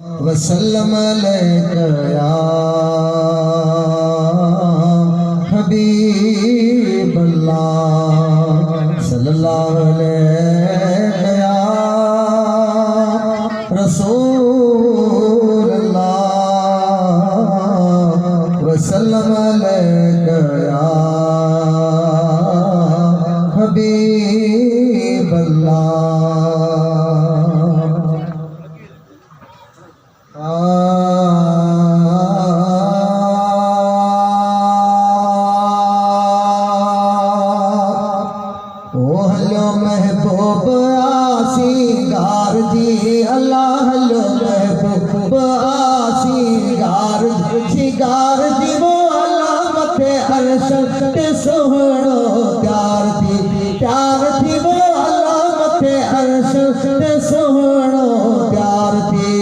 वसल्लम अलैका या हबीबल्लाह सल्लल्लाहु अलैका या रसूलल्लाह वसल्लम अलैका या हबीबल्लाह। महबूब आसीगार जी अल्लाह हलो महबूब आसीगार शिगार जी वो अल्लाह मथे अर्श ते सोहणो प्यार थी वो अल्लाह मथे अर्श ते सोहणो प्यार थी।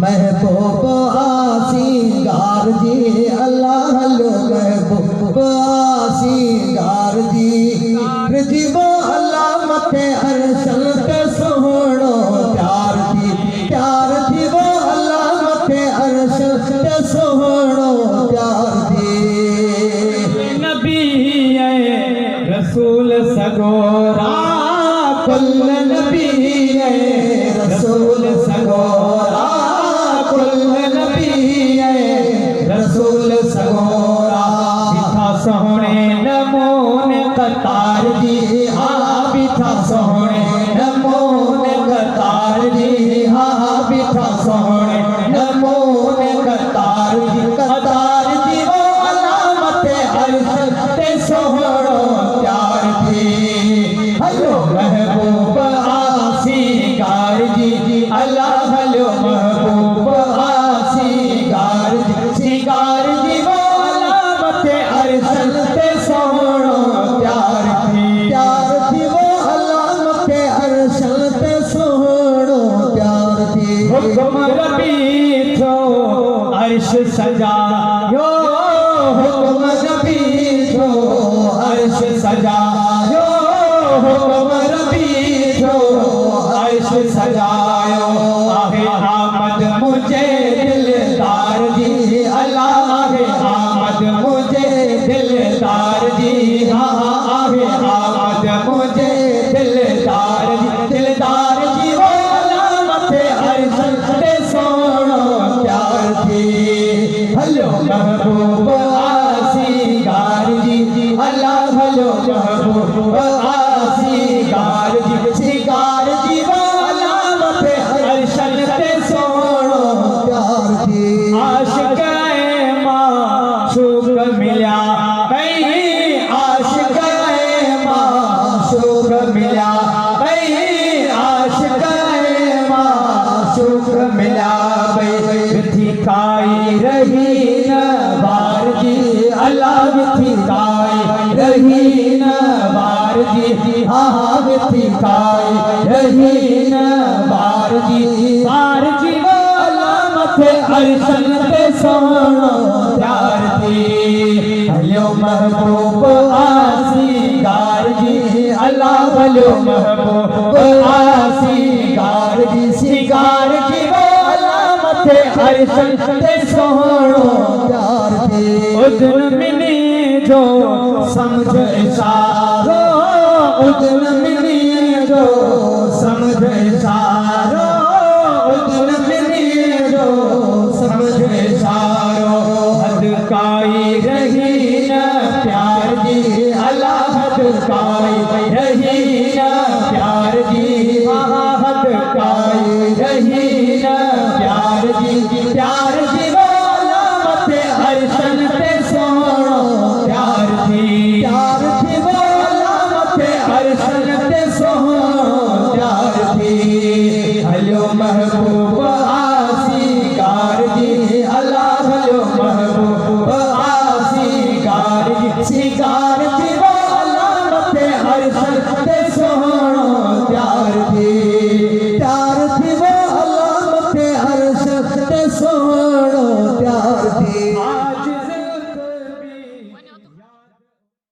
महबूब आसीगार जी अल्लाह हलो महबूब आसीगार जी वो अल्लाह मथे अर्शन ते सोहणो प्यार थी वो अल्लाह मथे अर्शन ते सोहणो प्यार थी। नबी है रसूल सगोरा कुल नबी है रसूल सगोरा कुल नबी है रसूल सगोरा। बिठा सोहणे नमूने कतार जी हाँ बिठा सोहणे नमूने कतार जी हाँ बिठा सोहणे नमूने कतार जी वो अल्लाह मथे अर्श ते सोहणो प्यार थी। हलो महबूब आसीगार जी अल्लाह हलो महबूब आसीगार जी शिगार जी वो अल्लाह मथे अर्श ते सोहणो प्यार थी वो अल्लाह मथे अर्श ते सोहणो प्यार थी। हुक्म नबी थो अर्श सजायो हुक्म नबी थो अर्श सजायो हुक्म नबी थो अर्श सजायो। आहे आमद मुझे दिलदार जी अल्लाह आहे आमद मुझे दिलदार जी हाँ आहे आमद मुझे दिलदार जी वो अल्लाह मथे अर्श ते सोहणो प्यार थी। हलो महबूब आसीगार जी अल्लाह हलो महबूब आसीगार जी शिगार जी वो अल्लाह मथे अर्श ते सोहणो प्यार थी। आशिक माशूक मिल्या कई आशिक माशूक मिल्या कई आशिक माशूक मिल्या विथी काई रही न बार जी अल्लाह विथी काई रही न बार जी हाँ विथी काई रही न बार जी वो अल्लाह मथे अर्शन ते सोहणो प्यार थी। हलो महबूब आसीगार जी अल्लाह हलो महबूब आसीगार जी शिगार जी वो अल्लाह मथे अर्शन ते सोहणो प्यार थी। उदन मिनी जो समझ इशारो उदन मिनी जो समझ इशारो उदन